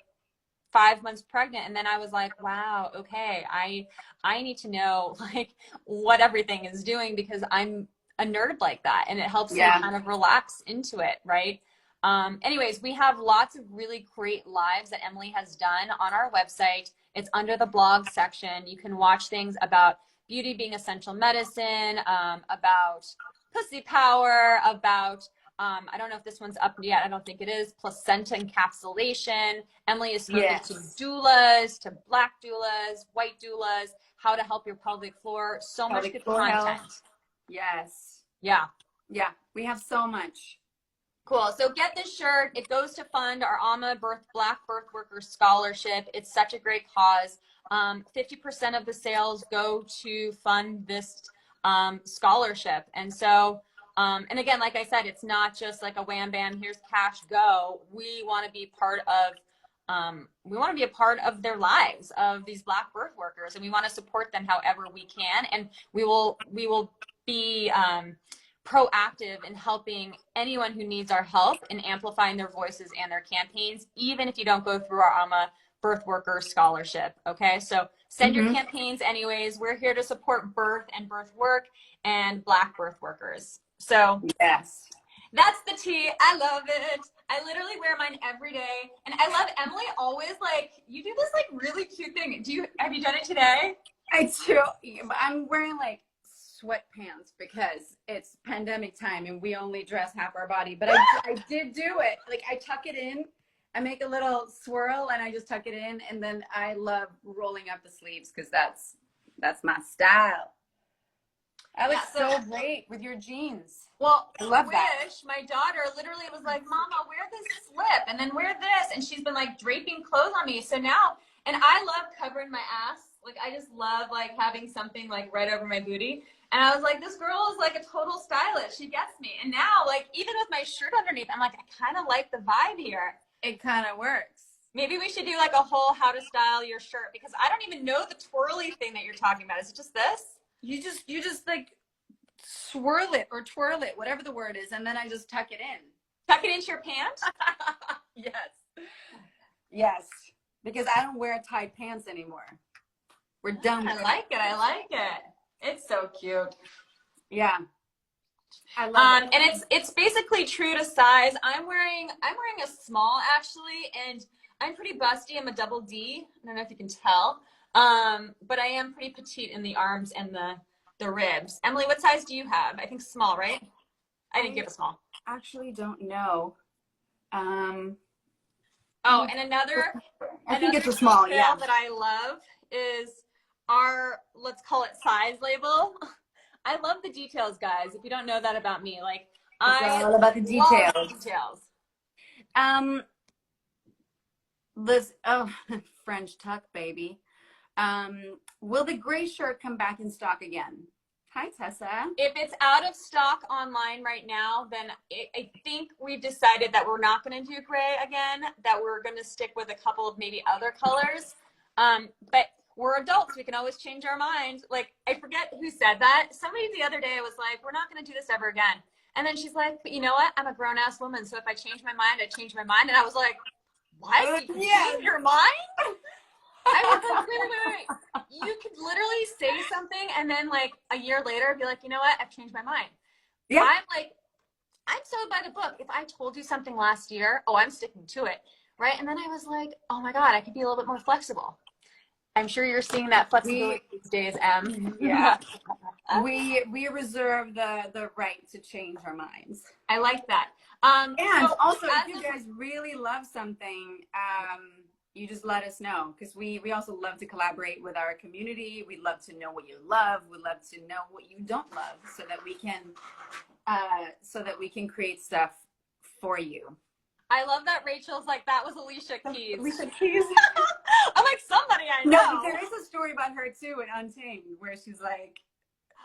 5 months pregnant, and then I was like, wow, okay, I need to know like what everything is doing, because I'm a nerd like that, and it helps me kind of relax into it, right? Anyways, we have lots of really great lives that Emily has done on our website. It's under the blog section. You can watch things about beauty being essential medicine, about pussy power, about I don't know if this one's up yet. I don't think it is. Placenta encapsulation. Emily has spoken to doulas, to Black doulas, white doulas, how to help your pelvic floor. So much good content. Yes. Yeah. Yeah. We have so much. Cool. So get this shirt. It goes to fund our AMA Black Birth Workers Scholarship. It's such a great cause. 50% of the sales go to fund this scholarship. And so, and again, like I said, it's not just like a wham bam, here's cash, go. We want to be part of their lives, of these Black birth workers, and we want to support them however we can. And we will be proactive in helping anyone who needs our help in amplifying their voices and their campaigns, even if you don't go through our AMA Birth Worker Scholarship. Okay, so send your campaigns anyways. We're here to support birth and birth work and Black birth workers. So yes, that's the tea. I love it. I literally wear mine every day. And I love Emily always like, you do this like really cute thing. Have you done it today? I do. I'm wearing like sweatpants because it's pandemic time and we only dress half our body. But I did do it. Like I tuck it in, I make a little swirl and I just tuck it in. And then I love rolling up the sleeves because that's my style. I look so great with your jeans. Well, I love that. My daughter literally was like, Mama, wear this slip and then wear this. And she's been like draping clothes on me. So now, and I love covering my ass. Like, I just love like having something like right over my booty. And I was like, this girl is like a total stylist. She gets me. And now, like, even with my shirt underneath, I'm like, I kind of like the vibe here. It kind of works. Maybe we should do like a whole how to style your shirt because I don't even know the twirly thing that you're talking about. Is it just this? You just like swirl it or twirl it, whatever the word is, and then I just tuck it in. Tuck it into your pants? Yes. Yes. Because I don't wear tight pants anymore. We're done with I like it. I like it. It's so cute. Yeah. I love it. And it's basically true to size. I'm wearing a small actually, and I'm pretty busty. I'm a double D. I don't know if you can tell. But I am pretty petite in the arms and the ribs. Emily, what size do you have? I think small, right? I think you have a small. Actually don't know. Oh, and another I think it's a small, yeah. that I love is our, let's call it size label. I love the details, guys. If you don't know that about me, like it's all about the details. Love the details. French tuck, baby. Will the gray shirt come back in stock again? Hi, Tessa. If it's out of stock online right now, then I think we've decided that we're not going to do gray again, that we're going to stick with a couple of maybe other colors. But we're adults. We can always change our mind. Like, I forget who said that. Somebody the other day was like, we're not going to do this ever again. And then she's like, but you know what? I'm a grown-ass woman, so if I change my mind, I change my mind. And I was like, what? You change your mind? I was like, wait. You could literally say something and then like a year later be like, you know what? I've changed my mind. Yeah. I'm so by the book. If I told you something last year, I'm sticking to it. Right. And then I was like, oh my God, I could be a little bit more flexible. I'm sure you're seeing that flexibility these days, Em. Yeah. we reserve the right to change our minds. I like that. And so also, if you guys really love something, you just let us know, because we also love to collaborate with our community. We love to know what you love. We love to know what you don't love, so that we can create stuff for you. I love that Rachel's like, that was Alicia Keys. Alicia Keys. I'm like, somebody I know. No, there is a story about her too in Untamed where she's like,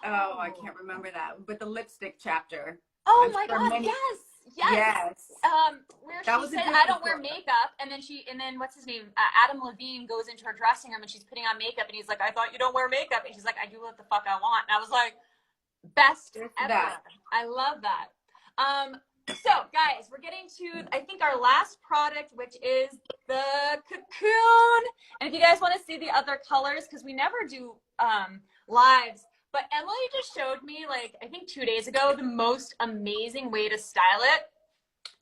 I can't remember that, but the lipstick chapter. Oh my God, yes. Where that she said, I don't wear makeup, and then what's his name? Adam Levine goes into her dressing room and she's putting on makeup, and he's like, I thought you don't wear makeup, and she's like, I do what the fuck I want. And I was like, best ever. I love that. So guys, we're getting to, I think, our last product, which is the cocoon. And if you guys want to see the other colors, because we never do lives, but Emily just showed me, like, I think 2 days ago, the most amazing way to style it.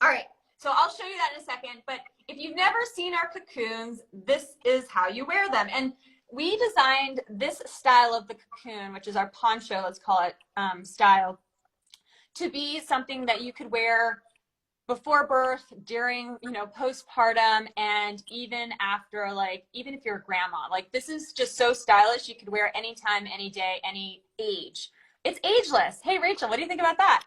All right, so I'll show you that in a second. But if you've never seen our cocoons, this is how you wear them. And we designed this style of the cocoon, which is our poncho, let's call it, style, to be something that you could wear before birth, during, postpartum, and even after, like, even if you're a grandma. Like, this is just so stylish. You could wear anytime, any day, any age. It's ageless. Hey, Rachel, what do you think about that?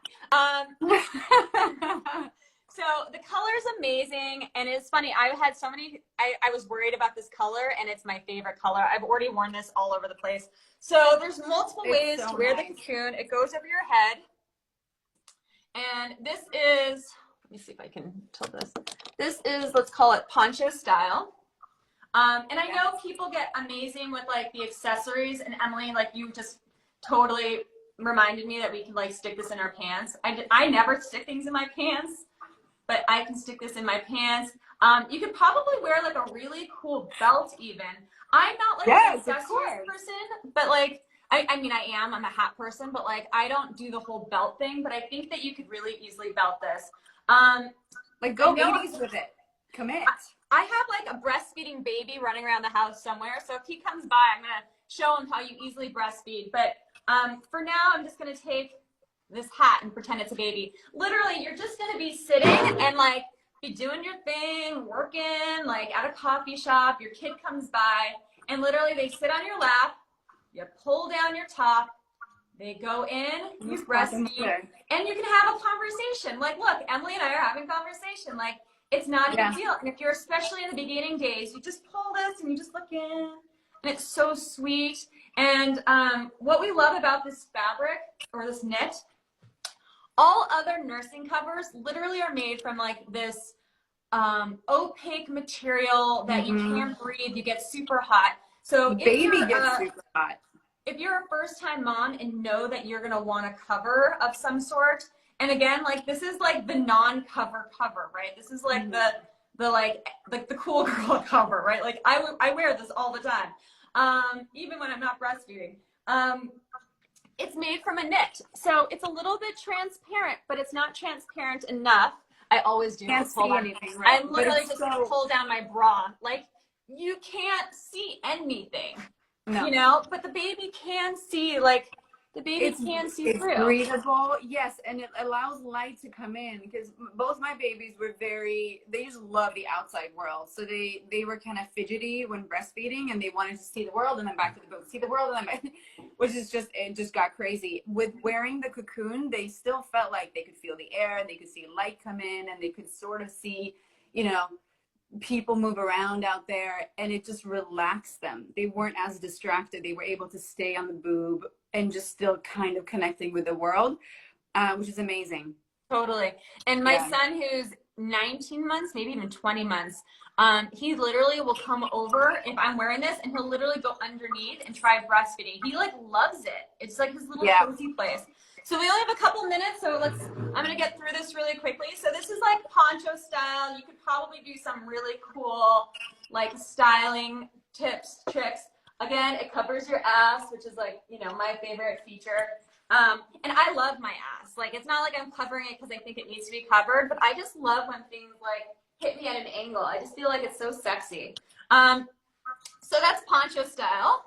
So the color is amazing, and it's funny. I had so many, I was worried about this color, and it's my favorite color. I've already worn this all over the place. So there's multiple ways to wear the cocoon. It goes over your head. And this is, let me see if I can tilt this. This is, let's call it poncho style. And I know people get amazing with like the accessories, and Emily, like, you just totally reminded me that we could like stick this in our pants. I never stick things in my pants, but I can stick this in my pants. You could probably wear like a really cool belt even. I'm not like an Yes, of accessories course. person, but like, I mean, I'm a hat person, but like, I don't do the whole belt thing, but I think that you could really easily belt this. Like go I know 80s with it. Commit. I have like a breastfeeding baby running around the house somewhere. So if he comes by, I'm going to show him how you easily breastfeed. But for now, I'm just going to take this hat and pretend it's a baby. Literally, you're just going to be sitting and like be doing your thing, working like at a coffee shop. Your kid comes by and literally they sit on your lap. You pull down your top. They go in, you breastfeed, and you can have a conversation. Like, look, Emily and I are having a conversation. Like, it's not a big deal. And if you're especially in the beginning days, you just pull this and you just look in, and it's so sweet. And what we love about this fabric or this knit, all other nursing covers literally are made from like this opaque material that you can't breathe. You get super hot. So baby gets super hot. If you're a first-time mom and know that you're gonna want a cover of some sort, and again, like this is like the non-cover cover, right? This is like the like the cool girl cover, right? Like I wear this all the time, even when I'm not breastfeeding. It's made from a knit, so it's a little bit transparent, but it's not transparent enough. I always do. Can't see anything, right? I literally just pull down my bra, like you can't see anything. No. You know, but the baby can see, like, the baby can see through. It's breathable, yes, and it allows light to come in because both my babies were they just love the outside world. So they were kind of fidgety when breastfeeding and they wanted to see the world and then back to the boat, see the world, and then which is just, it just got crazy. With wearing the cocoon, they still felt like they could feel the air, they could see light come in, and they could sort of see, you know, people move around out there, and it just relaxed them. They weren't as distracted. They were able to stay on the boob and just still kind of connecting with the world, which is amazing. Totally. And my son, who's 19 months, maybe even 20 months, he literally will come over if I'm wearing this, and he'll literally go underneath and try breastfeeding. He like loves it. It's like his little cozy place. So we only have a couple minutes, so I'm going to get through this really quickly. So this is like poncho style. You could probably do some really cool like styling tips, tricks. Again, it covers your ass, which is like, you know, my favorite feature. And I love my ass. Like, it's not like I'm covering it because I think it needs to be covered, but I just love when things like hit me at an angle. I just feel like it's so sexy. So that's poncho style.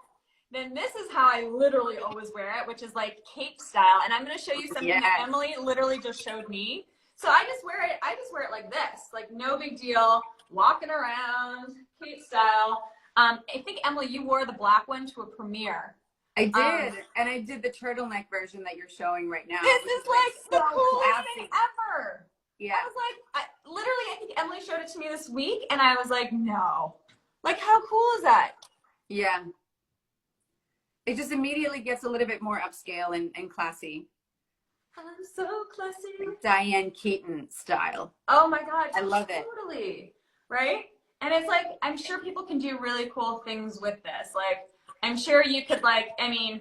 Then this is how I literally always wear it, which is like cape style. And I'm going to show you something that Emily literally just showed me. So I just wear it like this, like no big deal, walking around, cape style. I think, Emily, you wore the black one to a premiere. I did, and I did the turtleneck version that you're showing right now. This is like the coolest thing ever. Yeah. I was like, I think Emily showed it to me this week, and I was like, no. Like, how cool is that? Yeah. It just immediately gets a little bit more upscale and classy. I'm so classy. Like Diane Keaton style. Oh my God. I love it. Totally. Right? And it's like, I'm sure people can do really cool things with this. Like, I'm sure you could like, I mean,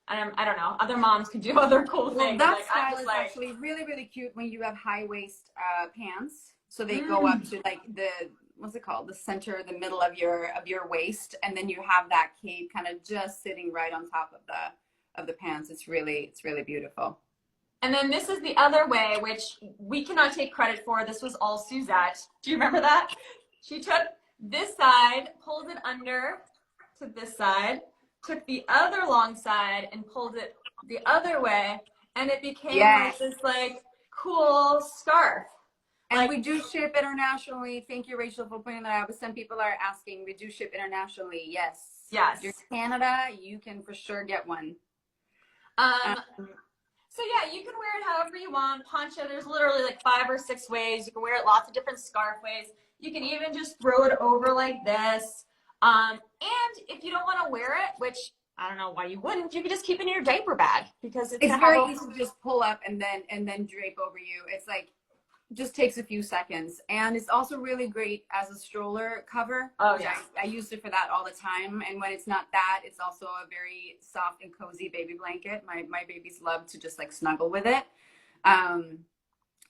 I don't know, other moms could do other cool things. That like, style is actually really, really cute when you have high waist pants. So they go up to like the, what's it called? The center, the middle of your waist. And then you have that cape kind of just sitting right on top of the pants. It's really beautiful. And then this is the other way, which we cannot take credit for. This was all Suzette. Do you remember that? She took this side, pulled it under to this side, took the other long side and pulled it the other way, and it became like this like cool scarf. And like, we do ship internationally. Thank you, Rachel, for pointing that out. But some people are asking, we do ship internationally. Yes. Yes. If you're in Canada, you can for sure get one. So yeah, you can wear it however you want. Poncho, there's literally like 5 or 6 ways. You can wear it lots of different scarf ways. You can even just throw it over like this. And if you don't want to wear it, which I don't know why you wouldn't, you can just keep it in your diaper bag because it's very easy to just pull up and then drape over you. It's like just takes a few seconds, and it's also really great as a stroller cover. Oh yeah. I used it for that all the time, and when it's not that, it's also a very soft and cozy baby blanket. My babies love to just like snuggle with it.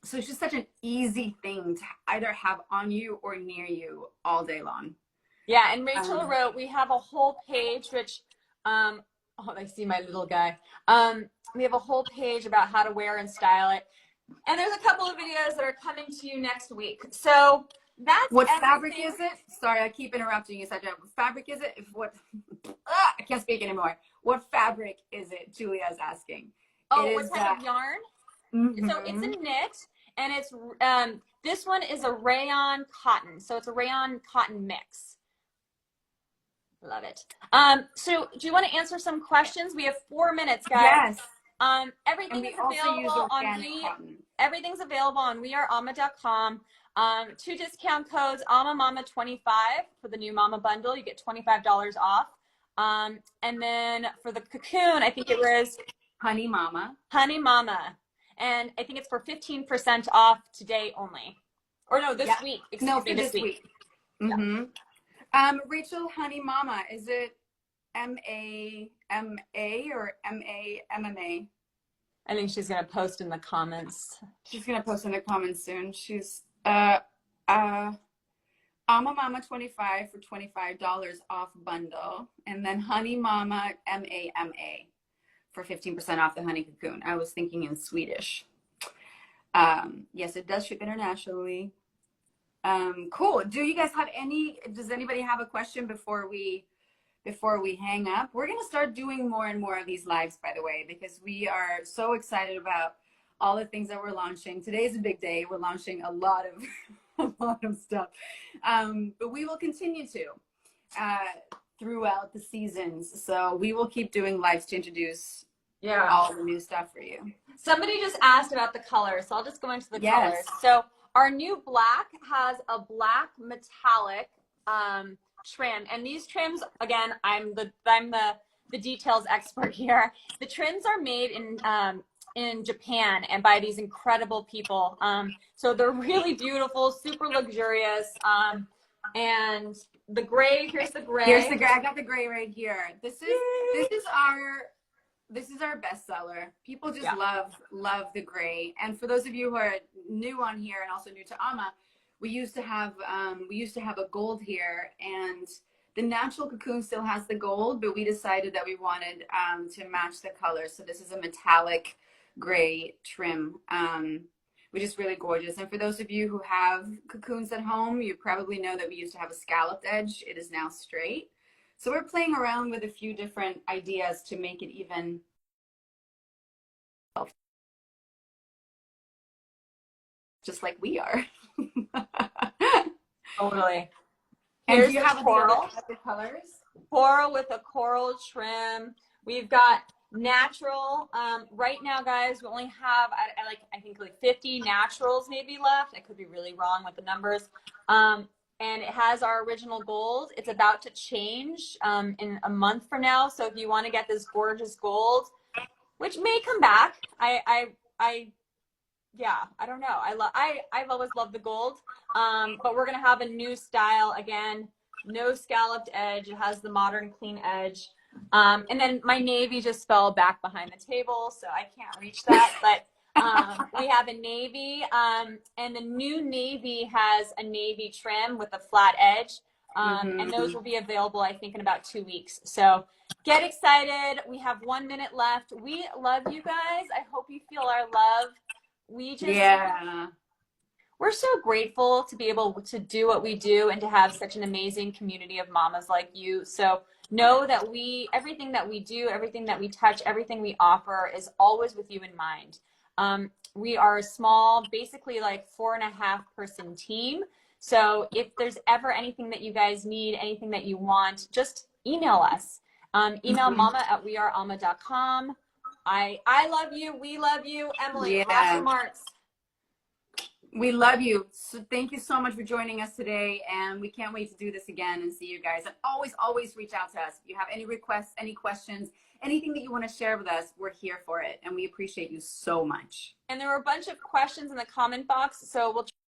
So it's just such an easy thing to either have on you or near you all day long. Yeah, and Rachel wrote, we have a whole page, which, oh, I see my little guy. We have a whole page about how to wear and style it. And there's a couple of videos that are coming to you next week. So that's what everything. fabric is it? Sorry, I keep interrupting you. What fabric is it? I can't speak anymore. What fabric is it? Julia's asking. Oh, what type of yarn? Mm-hmm. So it's a knit, and it's this one is a rayon cotton. So it's a rayon cotton mix. Love it. So do you want to answer some questions? We have 4 minutes, guys. Yes. Everything is available on everything's available on wearealma.com. 2 discount codes, AlmaMama25 for the new Mama bundle. You get $25 off. And then for the cocoon, I think it was Honey Mama. Honey Mama. And I think it's for 15% off today only. Or no, this week. Excuse me, this week. Mm-hmm. Rachel, Honey Mama, is it M-A-M-A or M-A-M-M-A? I think she's going to post in the comments. She's going to post in the comments soon. She's Alma Mama 25 for $25 off bundle. And then Honey Mama M-A-M-A for 15% off the honey cocoon. I was thinking in Swedish. Yes, it does ship internationally. Cool. Do you guys have does anybody have a question before we hang up? We're going to start doing more and more of these lives, by the way, because we are so excited about all the things that we're launching. Today is a big day. We're launching a lot of stuff. But we will continue to throughout the seasons. So we will keep doing lives to introduce all the new stuff for you. Somebody just asked about the colors, so I'll just go into the colors. So our new black has a black metallic trim, and these trims, again, I'm the details expert here. The trims are made in Japan and by these incredible people. So they're really beautiful, super luxurious. And the gray, here's the gray. Here's the gray. I got the gray right here. This is our bestseller. People just love the gray. And for those of you who are new on here and also new to Alma, we used to have a gold here, and the natural cocoon still has the gold, but we decided that we wanted to match the color. So this is a metallic gray trim, which is really gorgeous. And for those of you who have cocoons at home, you probably know that we used to have a scalloped edge. It is now straight. So we're playing around with a few different ideas to make it even just like we are. Totally. And do you have coral colors? Coral with a coral trim. We've got natural. Right now, guys, we only have I think 50 naturals maybe left. I could be really wrong with the numbers. And it has our original gold. It's about to change in a month from now. So if you want to get this gorgeous gold, which may come back, I don't know. I've always loved the gold, but we're gonna have a new style again. No scalloped edge. It has the modern clean edge. And then my navy just fell back behind the table, so I can't reach that. But we have a navy, and the new navy has a navy trim with a flat edge, and those will be available, I think, in about 2 weeks. So get excited. We have 1 minute left. We love you guys. I hope you feel our love. We just we're so grateful to be able to do what we do and to have such an amazing community of mamas like you. So know that everything that we do, everything that we touch, everything we offer is always with you in mind. We are a small, basically like 4.5 person team. So if there's ever anything that you guys need, anything that you want, just email us. Email mama@wearealma.com. I love you. We love you. Emily, last remarks. We love you. So thank you so much for joining us today. And we can't wait to do this again and see you guys. And always, always reach out to us. If you have any requests, any questions, anything that you want to share with us, we're here for it. And we appreciate you so much. And there were a bunch of questions in the comment box, so we'll